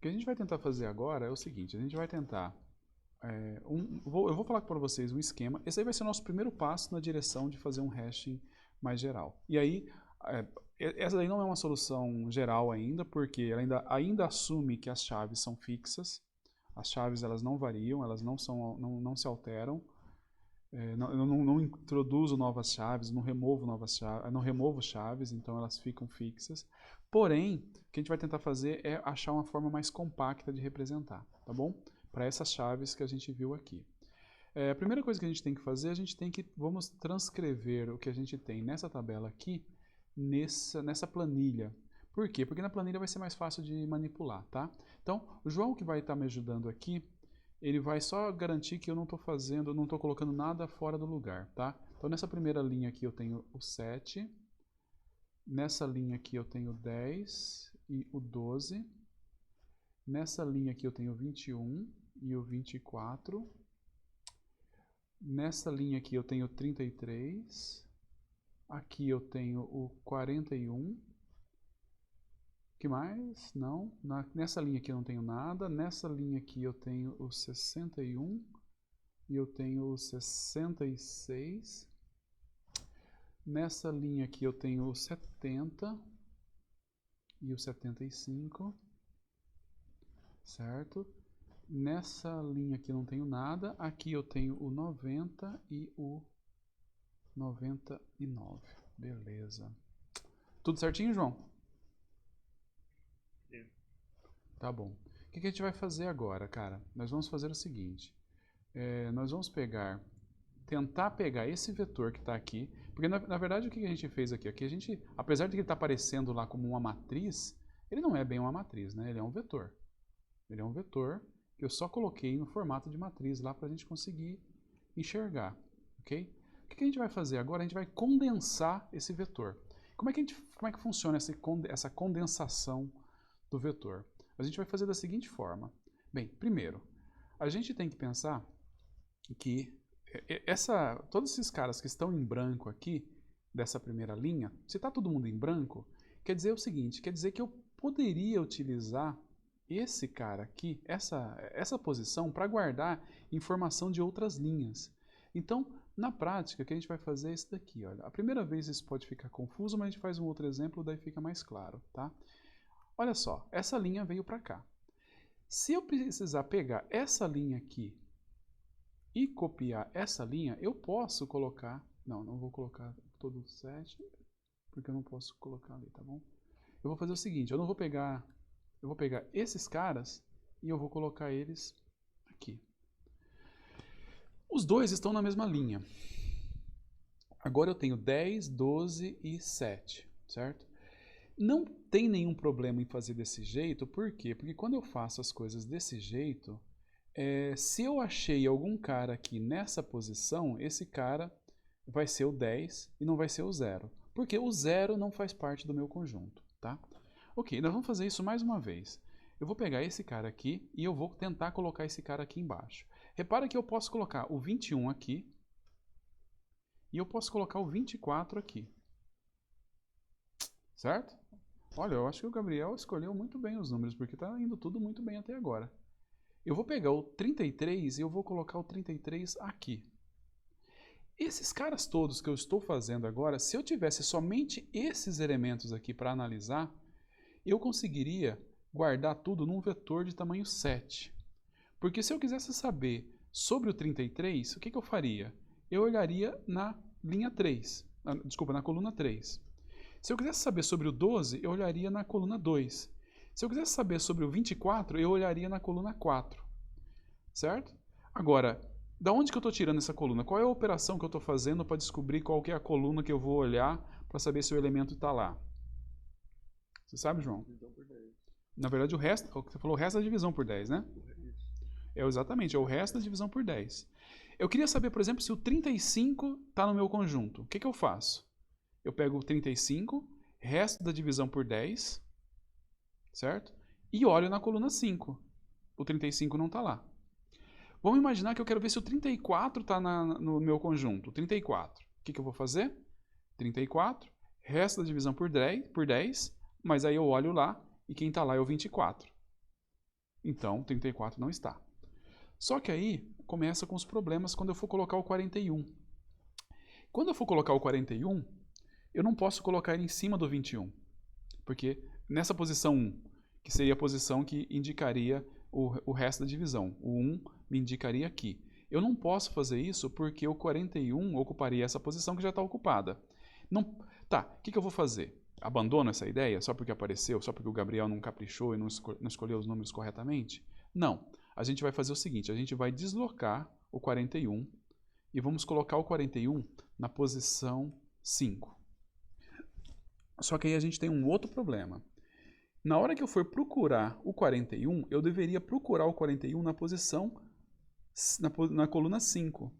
O que a gente vai tentar fazer agora é o seguinte, a gente vai tentar... eu vou falar para vocês um esquema. Esse aí vai ser o nosso primeiro passo na direção de fazer um hashing mais geral. E aí, essa daí não é uma solução geral ainda, porque ela ainda assume que as chaves são fixas. As chaves elas não variam, elas não se alteram. Eu não introduzo novas chaves, não removo chaves, então elas ficam fixas. Porém, o que a gente vai tentar fazer é achar uma forma mais compacta de representar, tá bom? Para essas chaves que a gente viu aqui. A primeira coisa que a gente tem que fazer, vamos transcrever o que a gente tem nessa tabela aqui, nessa planilha. Por quê? Porque na planilha vai ser mais fácil de manipular, tá? Então, o João que vai estar me ajudando aqui, ele vai só garantir que eu não estou colocando nada fora do lugar, tá? Então, nessa primeira linha aqui eu tenho o 7, nessa linha aqui eu tenho o 10 e o 12, nessa linha aqui eu tenho o 21 e o 24, nessa linha aqui eu tenho o 33, aqui eu tenho o 41, que mais? Não. Nessa linha aqui eu não tenho nada. Nessa linha aqui eu tenho o 61 e eu tenho o 66. Nessa linha aqui eu tenho o 70 e o 75. Certo? Nessa linha aqui eu não tenho nada. Aqui eu tenho o 90 e o 99. Beleza. Tudo certinho, João? Tá bom. O que a gente vai fazer agora, cara? Nós vamos fazer o seguinte. Nós vamos tentar pegar esse vetor que está aqui, porque na verdade o que a gente fez aqui? Aqui a gente, apesar de que ele está aparecendo lá como uma matriz, ele não é bem uma matriz, né? Ele é um vetor. Ele é um vetor que eu só coloquei no formato de matriz lá para a gente conseguir enxergar, ok? O que a gente vai fazer agora? A gente vai condensar esse vetor. Como é que funciona essa condensação do vetor? A gente vai fazer da seguinte forma. Bem, primeiro, a gente tem que pensar que todos esses caras que estão em branco aqui, dessa primeira linha, se está todo mundo em branco, quer dizer o seguinte, quer dizer que eu poderia utilizar esse cara aqui, essa posição, para guardar informação de outras linhas. Então, na prática, o que a gente vai fazer é isso daqui. Olha. A primeira vez isso pode ficar confuso, mas a gente faz um outro exemplo, daí fica mais claro, tá? Olha só, essa linha veio para cá. Se eu precisar pegar essa linha aqui e copiar essa linha, eu posso colocar... Não vou colocar todo o 7, porque eu não posso colocar ali, tá bom? Eu vou fazer o seguinte, eu vou pegar esses caras e eu vou colocar eles aqui. Os dois estão na mesma linha. Agora eu tenho 10, 12 e 7, certo? Não tem nenhum problema em fazer desse jeito, por quê? Porque quando eu faço as coisas desse jeito, se eu achei algum cara aqui nessa posição, esse cara vai ser o 10 e não vai ser o 0. Porque o 0 não faz parte do meu conjunto, tá? Ok, nós vamos fazer isso mais uma vez. Eu vou pegar esse cara aqui e eu vou tentar colocar esse cara aqui embaixo. Repara que eu posso colocar o 21 aqui e eu posso colocar o 24 aqui. Certo? Olha, eu acho que o Gabriel escolheu muito bem os números, porque está indo tudo muito bem até agora. Eu vou pegar o 33 e eu vou colocar o 33 aqui. Esses caras todos que eu estou fazendo agora, se eu tivesse somente esses elementos aqui para analisar, eu conseguiria guardar tudo num vetor de tamanho 7. Porque se eu quisesse saber sobre o 33, o que eu faria? Eu olharia na linha 3, na coluna 3. Se eu quisesse saber sobre o 12, eu olharia na coluna 2. Se eu quisesse saber sobre o 24, eu olharia na coluna 4. Certo? Agora, da onde que eu estou tirando essa coluna? Qual é a operação que eu estou fazendo para descobrir qual que é a coluna que eu vou olhar para saber se o elemento está lá? Você sabe, João? Na verdade, o você falou o resto da divisão por 10, né? Exatamente, é o resto da divisão por 10. Eu queria saber, por exemplo, se o 35 está no meu conjunto. O que eu faço? Eu pego o 35, resto da divisão por 10, certo? E olho na coluna 5. O 35 não está lá. Vamos imaginar que eu quero ver se o 34 está no meu conjunto. 34. O que eu vou fazer? 34, resto da divisão por 10, mas aí eu olho lá e quem está lá é o 24. Então, 34 não está. Só que aí começa com os problemas quando eu for colocar o 41. Quando eu for colocar o 41, eu não posso colocar ele em cima do 21. Porque nessa posição 1, que seria a posição que indicaria o resto da divisão, o 1 me indicaria aqui. Eu não posso fazer isso porque o 41 ocuparia essa posição que já está ocupada. Não, tá, o que eu vou fazer? Abandono essa ideia só porque apareceu, só porque o Gabriel não caprichou e não escolheu os números corretamente? Não. A gente vai fazer o seguinte, a gente vai deslocar o 41 e vamos colocar o 41 na posição 5. Só que aí a gente tem um outro problema. Na hora que eu for procurar o 41, eu deveria procurar o 41 na posição, na coluna 5.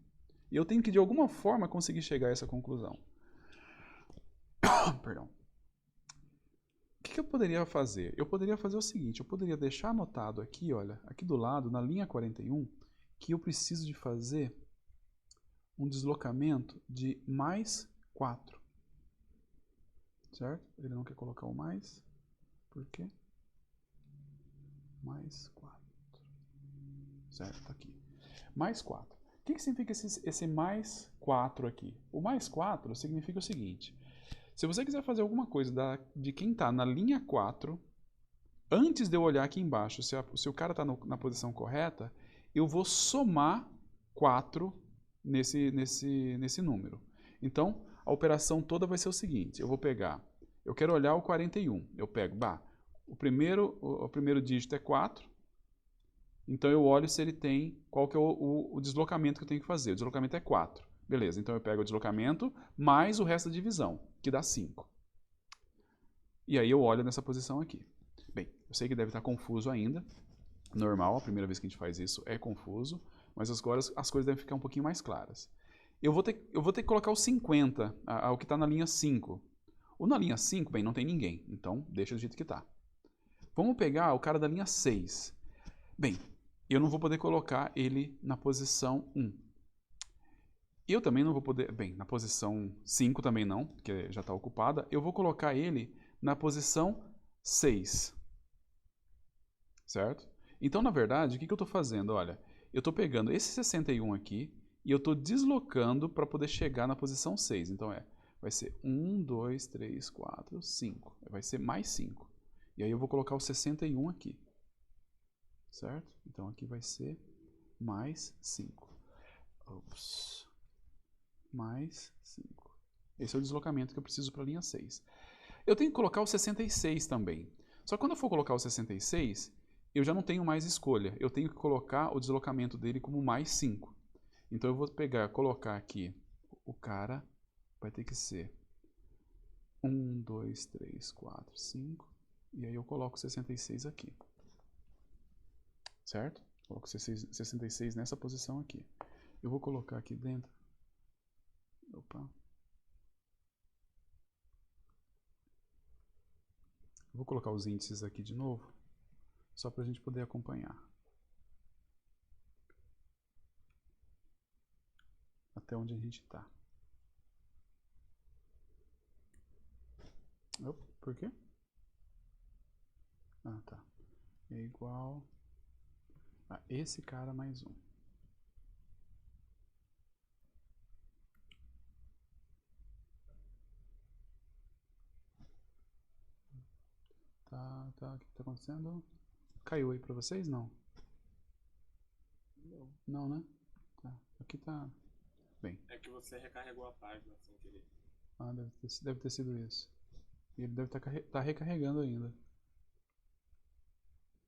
E eu tenho que, de alguma forma, conseguir chegar a essa conclusão. Perdão. O que eu poderia fazer? Eu poderia fazer o seguinte, eu poderia deixar anotado aqui, olha, aqui do lado, na linha 41, que eu preciso de fazer um deslocamento de mais 4. Certo? Ele não quer colocar o mais. Por quê? Mais 4. Certo? Tá aqui. Mais 4. O que significa esse mais 4 aqui? O mais 4 significa o seguinte. Se você quiser fazer alguma coisa de quem está na linha 4, antes de eu olhar aqui embaixo se o cara está na posição correta, eu vou somar 4 nesse número. Então, a operação toda vai ser o seguinte. Eu quero olhar o 41. Eu pego, o primeiro dígito é 4. Então eu olho se ele tem, qual que é o deslocamento que eu tenho que fazer. O deslocamento é 4. Beleza, então eu pego o deslocamento mais o resto da divisão, que dá 5. E aí eu olho nessa posição aqui. Bem, eu sei que deve estar confuso ainda. Normal, a primeira vez que a gente faz isso é confuso, mas agora as coisas devem ficar um pouquinho mais claras. Eu vou ter que colocar o 50, o que está na linha 5. O na linha 5, bem, não tem ninguém, então deixa do jeito que está. Vamos pegar o cara da linha 6. Bem, eu não vou poder colocar ele na posição 1. Eu também não vou poder... Bem, na posição 5 também não, porque já está ocupada. Eu vou colocar ele na posição 6. Certo? Então, na verdade, o que eu estou fazendo? Olha, eu estou pegando esse 61 aqui e eu estou deslocando para poder chegar na posição 6. Então, vai ser 1, 2, 3, 4, 5. Vai ser mais 5. E aí eu vou colocar o 61 aqui. Certo? Então, aqui vai ser mais 5. Ops. Mais 5. Esse é o deslocamento que eu preciso para a linha 6. Eu tenho que colocar o 66 também. Só que quando eu for colocar o 66, eu já não tenho mais escolha. Eu tenho que colocar o deslocamento dele como mais 5. Então eu vou colocar aqui, o cara vai ter que ser 1, 2, 3, 4, 5. E aí eu coloco 66 aqui. Certo? Coloco 66 nessa posição aqui. Eu vou colocar aqui dentro. Opa. Vou colocar os índices aqui de novo, só para a gente poder acompanhar. Até onde a gente está. Por quê? Ah, tá. É igual a esse cara mais 1. Tá. O que está acontecendo? Caiu aí para vocês? Não. Não, né? Tá. Aqui tá... Bem. É que você recarregou a página sem querer. Ah, deve ter sido isso. E ele deve tá recarregando ainda.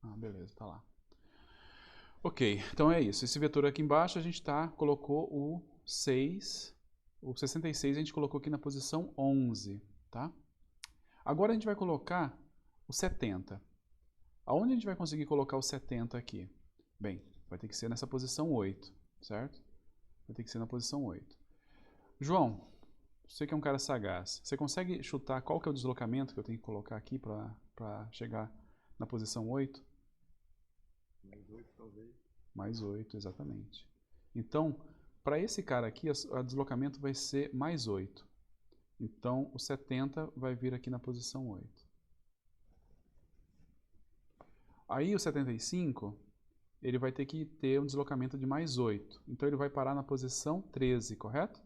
Ah, beleza, tá lá. Ok, então é isso. Esse vetor aqui embaixo a gente colocou o 6. O 66 a gente colocou aqui na posição 11, tá? Agora a gente vai colocar o 70. Aonde a gente vai conseguir colocar o 70 aqui? Bem, vai ter que ser nessa posição 8, certo? Vai ter que ser na posição 8. João, você que é um cara sagaz, você consegue chutar qual que é o deslocamento que eu tenho que colocar aqui para chegar na posição 8? Mais 8, talvez. Mais 8, exatamente. Então, para esse cara aqui, o deslocamento vai ser mais 8. Então, o 70 vai vir aqui na posição 8. Aí o 75, ele vai ter que ter um deslocamento de mais 8. Então ele vai parar na posição 13, correto?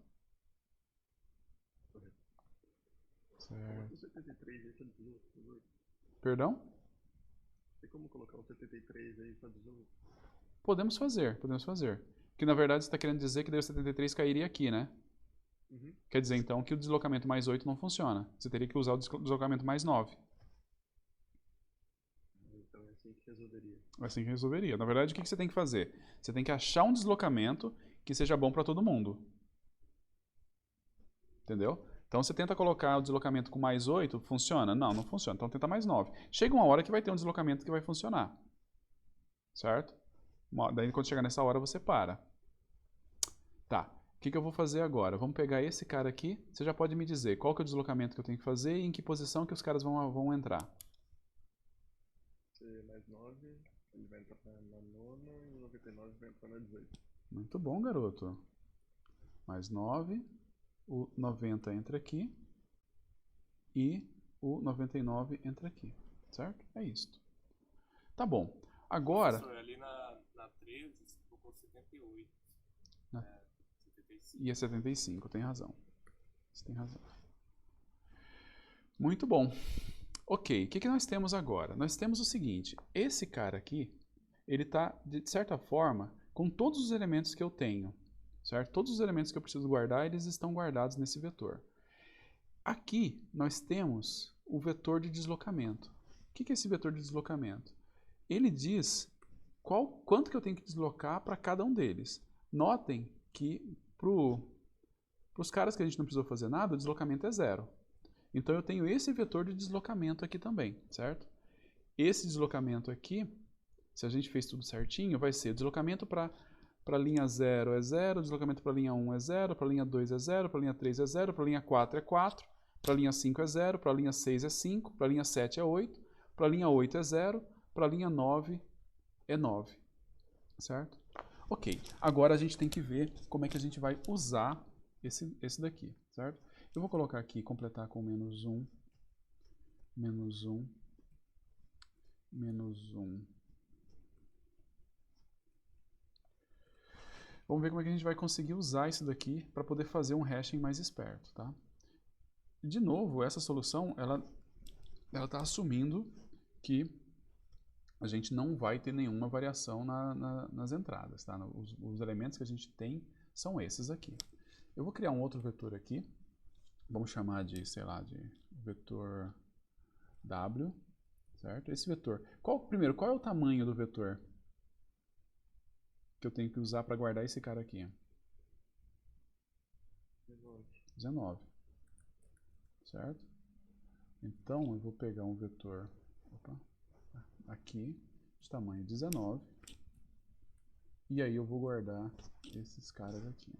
Correto. Certo. O 73 aí tá 18. Perdão? Tem como colocar o 73 aí pra 18? Podemos fazer, podemos fazer. Que na verdade você está querendo dizer que daí o 73 cairia aqui, né? Uhum. Quer dizer então que o deslocamento mais 8 não funciona. Você teria que usar o deslocamento mais 9. Então é assim que resolveria. É assim que resolveria. Na verdade, o que você tem que fazer? Você tem que achar um deslocamento que seja bom para todo mundo. Entendeu? Então você tenta colocar o deslocamento com mais 8, funciona? Não, não funciona. Então tenta mais 9. Chega uma hora que vai ter um deslocamento que vai funcionar. Certo? Daí quando chegar nessa hora você para. Tá. O que eu vou fazer agora? Vamos pegar esse cara aqui. Você já pode me dizer qual que é o deslocamento que eu tenho que fazer e em que posição que os caras vão entrar. Se mais 9, ele vai entrar na nona e o 99 vai entrar na 18. Muito bom, garoto. Mais 9. O 90 entra aqui. E o 99 entra aqui. Certo? É isso. Tá bom. Agora... Professor, ali na 13 você colocou 78. Na- 75. E é 75, tem razão. Você tem razão. Muito bom. Ok, o que nós temos agora? Nós temos o seguinte, esse cara aqui, ele está, de certa forma, com todos os elementos que eu tenho, certo? Todos os elementos que eu preciso guardar, eles estão guardados nesse vetor. Aqui, nós temos o vetor de deslocamento. O que é esse vetor de deslocamento? Ele diz quanto que eu tenho que deslocar para cada um deles. Notem que para os caras que a gente não precisou fazer nada, o deslocamento é 0. Então eu tenho esse vetor de deslocamento aqui também, certo? Esse deslocamento aqui, se a gente fez tudo certinho, vai ser deslocamento para a linha 0 é 0, deslocamento para a linha 1 é 0, para a linha 2 é 0, para a linha 3 é 0, para a linha 4 é 4, para a linha 5 é 0, para a linha 6 é 5, para a linha 7 é 8, para a linha 8 é 0, para a linha 9 é 9, certo? Ok, agora a gente tem que ver como é que a gente vai usar esse daqui, certo? Eu vou colocar aqui, completar com menos 1, menos 1, menos 1. Vamos ver como é que a gente vai conseguir usar isso daqui para poder fazer um hashing mais esperto, tá? De novo, essa solução, ela está assumindo que a gente não vai ter nenhuma variação nas entradas, tá? Os elementos que a gente tem são esses aqui. Eu vou criar um outro vetor aqui. Vamos chamar de, sei lá, de vetor W, certo? Esse vetor. Primeiro, qual é o tamanho do vetor que eu tenho que usar para guardar esse cara aqui? 19. Certo? Então, eu vou pegar um vetor aqui, de tamanho 19, e aí eu vou guardar esses caras aqui.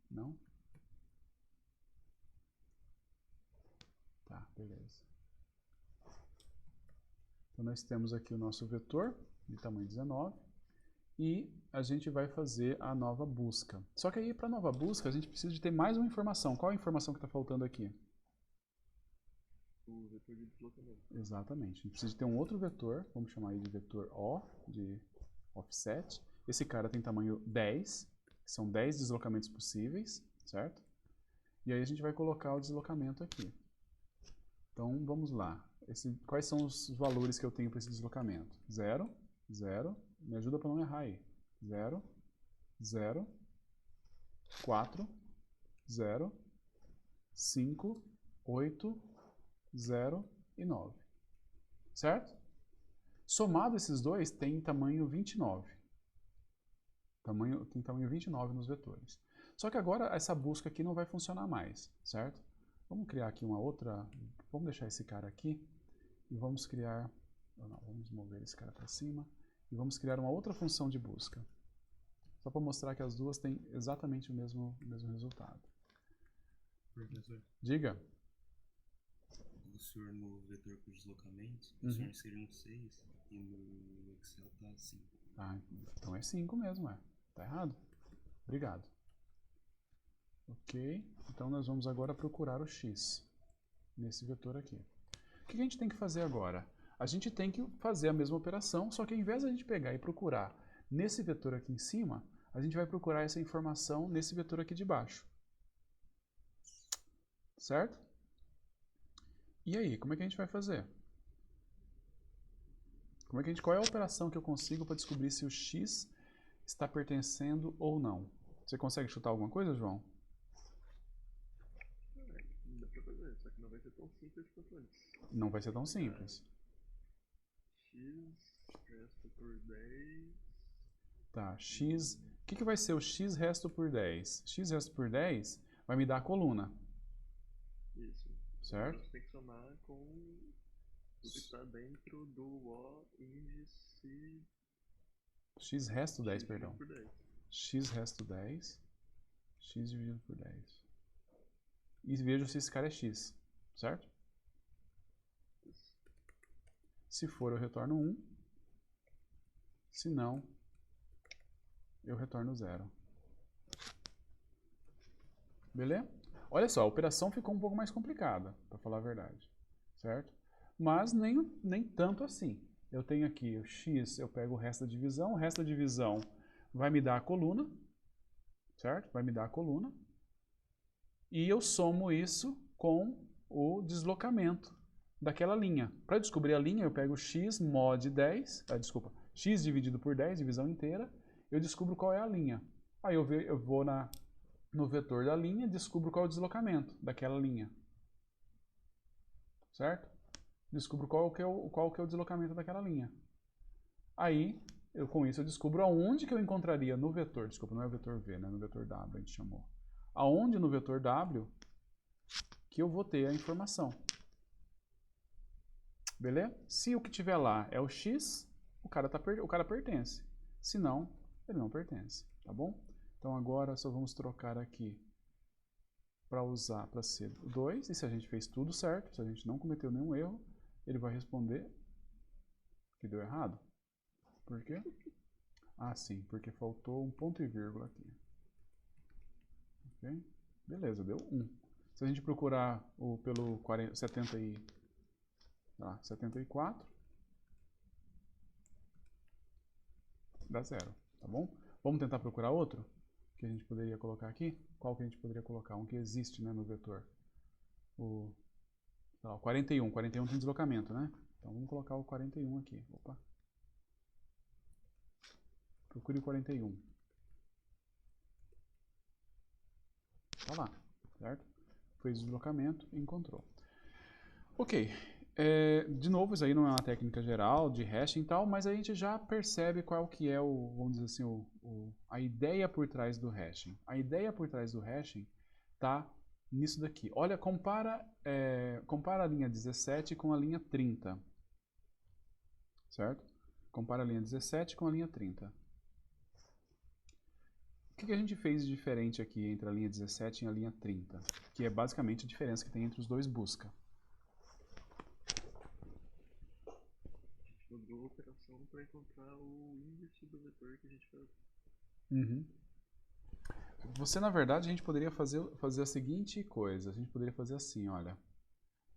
Não? Tá, beleza. Então nós temos aqui o nosso vetor de tamanho 19 e a gente vai fazer a nova busca. Só que aí para a nova busca a gente precisa de ter mais uma informação. Qual é a informação que está faltando aqui? O vetor de deslocamento. Exatamente. A gente precisa de ter um outro vetor, vamos chamar ele de vetor O, de offset. Esse cara tem tamanho 10, são 10 deslocamentos possíveis, certo? E aí a gente vai colocar o deslocamento aqui. Então vamos lá. Quais são os valores que eu tenho para esse deslocamento? 0, 0, me ajuda para não errar aí. 0, 0, 4, 0, 5, 8, 0 e 9. Certo? Somado esses dois, tem tamanho 29. Tem tamanho 29 nos vetores. Só que agora essa busca aqui não vai funcionar mais, certo? Vamos criar aqui uma outra... Vamos deixar esse cara aqui e vamos criar... Não, vamos mover esse cara para cima e vamos criar uma outra função de busca. Só para mostrar que as duas têm exatamente o mesmo resultado. Professor, Diga. o senhor no vetor por deslocamento, o senhor inseriu um 6 e no Excel tá 5. Ah, então é 5 mesmo, é. Tá errado? Obrigado. Ok, então nós vamos agora procurar o x nesse vetor aqui. O que a gente tem que fazer agora? A gente tem que fazer a mesma operação, só que ao invés de a gente pegar e procurar nesse vetor aqui em cima, a gente vai procurar essa informação nesse vetor aqui de baixo. Certo? E aí, como é que a gente vai fazer? Qual é a operação que eu consigo para descobrir se o x está pertencendo ou não? Você consegue chutar alguma coisa, João? Dá pra fazer, só que não vai ser tão simples quanto antes. Não vai ser tão simples. X resto por 10. Tá, x... O que vai ser o x resto por 10? X resto por 10 vai me dar a coluna. Isso. Certo? Então você tem que somar com o que está dentro do O índice X resto 10, x perdão. por 10. X resto 10, x dividido por 10. E vejo se esse cara é x, certo? Se for, eu retorno 1. Se não, eu retorno 0. Beleza? Olha só, a operação ficou um pouco mais complicada, para falar a verdade, certo? Mas nem tanto assim. Eu tenho aqui o x, eu pego o resto da divisão vai me dar a coluna, certo? Vai me dar a coluna. E eu somo isso com o deslocamento daquela linha. Para descobrir a linha, eu pego x mod 10, x dividido por 10, divisão inteira, eu descubro qual é a linha. Aí eu vou no vetor da linha, descubro qual é o deslocamento daquela linha. Certo? Descubro qual que é o deslocamento daquela linha. Aí, com isso, eu descubro aonde que eu encontraria no vetor, desculpa, não é o vetor V, né? No vetor W a gente chamou. Aonde no vetor W que eu vou ter a informação. Beleza? Se o que tiver lá é o x, o cara pertence. Se não, ele não pertence, tá bom? Então agora só vamos trocar aqui para usar para ser 2, e se a gente fez tudo certo, se a gente não cometeu nenhum erro, ele vai responder que deu errado. Por quê? Ah, sim, porque faltou um ponto e vírgula aqui. Ok? Beleza, deu 1. Se a gente procurar pelo 74, dá 0, tá bom? Vamos tentar procurar outro que a gente poderia colocar aqui? Qual que a gente poderia colocar? Um que existe, né, no vetor. O 41. 41 tem deslocamento, né? Então vamos colocar o 41 aqui. Opa. Procure o 41. Tá lá, certo? Fez o deslocamento e encontrou. Ok. De novo, isso aí não é uma técnica geral de hashing e tal, mas a gente já percebe qual que é vamos dizer assim, a ideia por trás do hashing. A ideia por trás do hashing está nisso daqui. Olha, compara a linha 17 com a linha 30. Certo? Compara a linha 17 com a linha 30. O que a gente fez de diferente aqui entre a linha 17 e a linha 30? Que é basicamente a diferença que tem entre os dois busca. Mudou a operação para encontrar o índice do vetor que a gente faz. Você, na verdade, a gente poderia fazer a seguinte coisa. A gente poderia fazer assim, olha.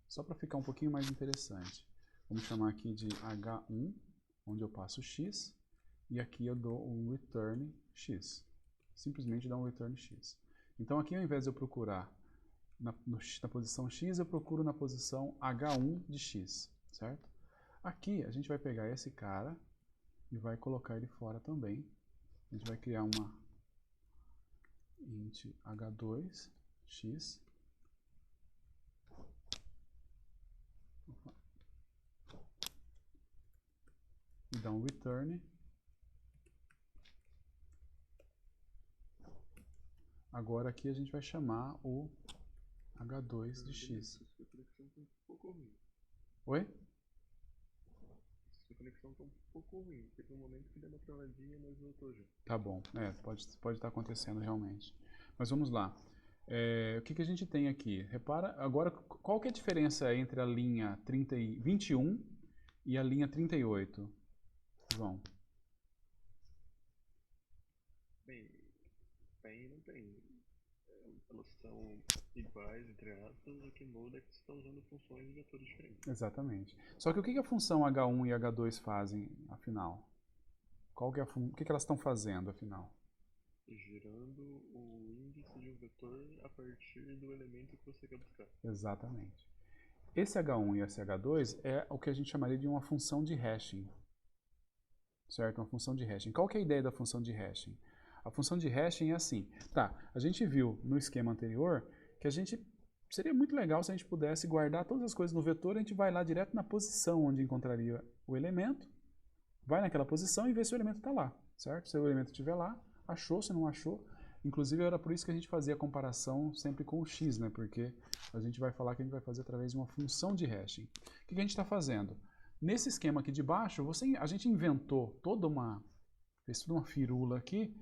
Só para ficar um pouquinho mais interessante. Vamos chamar aqui de H1, onde eu passo x. E aqui eu dou um return x. Simplesmente dá um return x. Então aqui, ao invés de eu procurar na posição x, eu procuro na posição H1 de x, certo? Aqui a gente vai pegar esse cara e vai colocar ele fora também. A gente vai criar uma int h2 x. E dar um return. Agora aqui a gente vai chamar o h2 de x. Sua conexão está um pouco ruim. Oi? Sua conexão está um pouco ruim. Teve um momento que deu uma travadinha, mas voltou já. Tá bom. Pode estar acontecendo realmente. Mas vamos lá. O que a gente tem aqui? Repara, agora, qual que é a diferença entre a linha 21 e a linha 38? João. Bem, tem e não tem. Elas são iguais, entre aspas, o que muda é que você está usando funções e vetores diferentes. Exatamente. Só que o que a função H1 e H2 fazem, afinal? O que elas estão fazendo, afinal? Girando o índice de um vetor a partir do elemento que você quer buscar. Exatamente. Esse H1 e esse H2 é o que a gente chamaria de uma função de hashing. Certo? Uma função de hashing. Qual que é a ideia da função de hashing? A função de hashing é assim. Tá, a gente viu no esquema anterior que seria muito legal se a gente pudesse guardar todas as coisas no vetor, a gente vai lá direto na posição onde encontraria o elemento, vai naquela posição e vê se o elemento está lá, certo? Se o elemento estiver lá, achou, se não achou. Inclusive era por isso que a gente fazia a comparação sempre com o x, né? Porque a gente vai falar que a gente vai fazer através de uma função de hashing. O que a gente está fazendo? Nesse esquema aqui de baixo, a gente inventou fez toda uma firula aqui,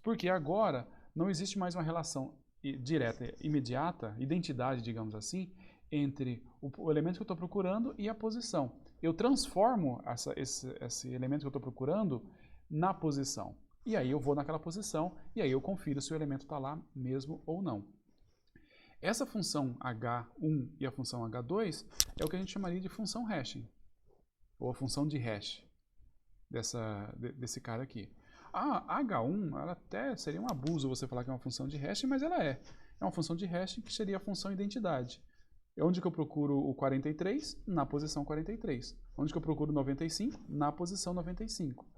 porque agora não existe mais uma relação direta, imediata, identidade, digamos assim, entre o elemento que eu estou procurando e a posição. Eu transformo esse elemento que eu estou procurando na posição. E aí eu vou naquela posição e aí eu confiro se o elemento está lá mesmo ou não. Essa função H1 e a função H2 é o que a gente chamaria de função hashing, ou a função de hash desse cara aqui. A H1, ela até seria um abuso você falar que é uma função de hash, mas ela é. É uma função de hash que seria a função identidade. Onde que eu procuro o 43? Na posição 43. Onde que eu procuro o 95? Na posição 95.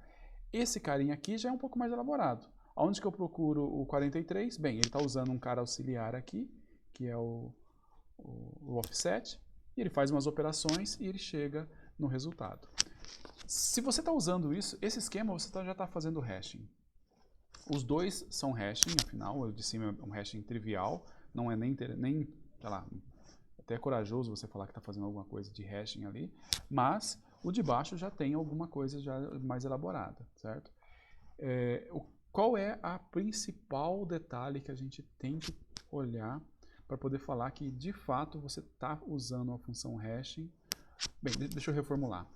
Esse carinha aqui já é um pouco mais elaborado. Onde que eu procuro o 43? Bem, ele está usando um cara auxiliar aqui, que é o offset, e ele faz umas operações e ele chega no resultado. Se você está usando esse esquema, você já está fazendo hashing. Os dois são hashing, afinal, o de cima é um hashing trivial, não é nem sei lá, até é corajoso você falar que está fazendo alguma coisa de hashing ali, mas o de baixo já tem alguma coisa já mais elaborada, certo? Qual é a principal detalhe que a gente tem que olhar para poder falar que de fato você está usando a função hashing? Bem, deixa eu reformular.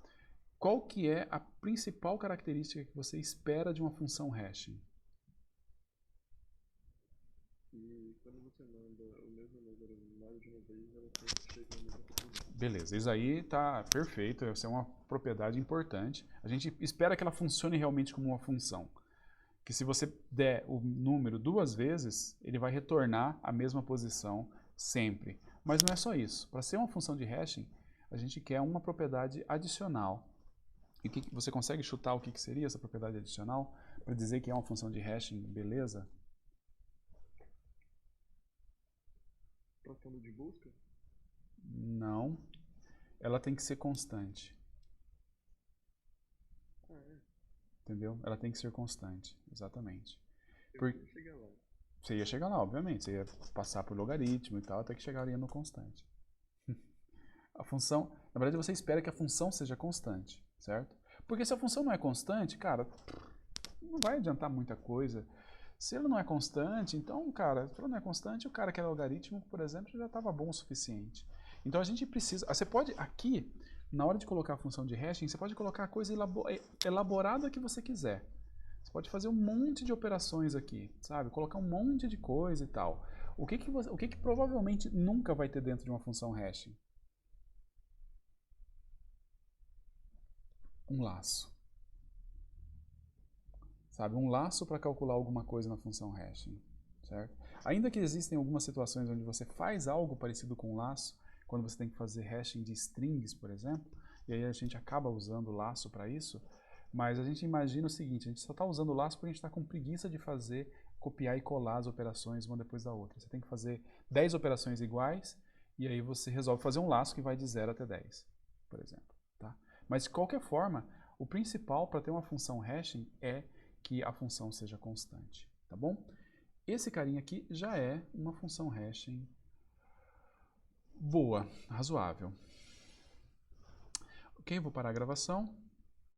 Qual que é a principal característica que você espera de uma função hashing? E quando você manda o mesmo número mais de uma vez, ela sempre chega na mesma posição. Beleza, isso aí tá perfeito, essa é uma propriedade importante. A gente espera que ela funcione realmente como uma função. Que se você der o número duas vezes, ele vai retornar à mesma posição sempre. Mas não é só isso. Para ser uma função de hashing, a gente quer uma propriedade adicional. E você consegue chutar o que seria essa propriedade adicional para dizer que é uma função de hashing, beleza? Tratando de busca? Não. Ela tem que ser constante. Ah, é. Entendeu? Ela tem que ser constante, exatamente. Eu ia chegar lá. Você ia chegar lá, obviamente. Você ia passar por logaritmo e tal, até que chegaria no constante. A função, na verdade, você espera que a função seja constante, certo? Porque se a função não é constante, cara, não vai adiantar muita coisa. Se ela não é constante, então, cara, se ela não é constante, o cara que é logaritmo, por exemplo, já estava bom o suficiente. Então a gente precisa, você pode aqui, na hora de colocar a função de hashing, você pode colocar a coisa elaborada que você quiser. Você pode fazer um monte de operações aqui, sabe? Colocar um monte de coisa e tal. O que provavelmente nunca vai ter dentro de uma função hashing? Um laço. Sabe? Um laço para calcular alguma coisa na função hashing, certo? Ainda que existem algumas situações onde você faz algo parecido com um laço, quando você tem que fazer hashing de strings, por exemplo, e aí a gente acaba usando o laço para isso, mas a gente imagina o seguinte, a gente só está usando o laço porque a gente está com preguiça de copiar e colar as operações uma depois da outra. Você tem que fazer 10 operações iguais, e aí você resolve fazer um laço que vai de 0 até 10, por exemplo. Tá? Mas de qualquer forma, o principal para ter uma função hashing é que a função seja constante, tá bom? Esse carinha aqui já é uma função hashing boa, razoável. Ok, vou parar a gravação.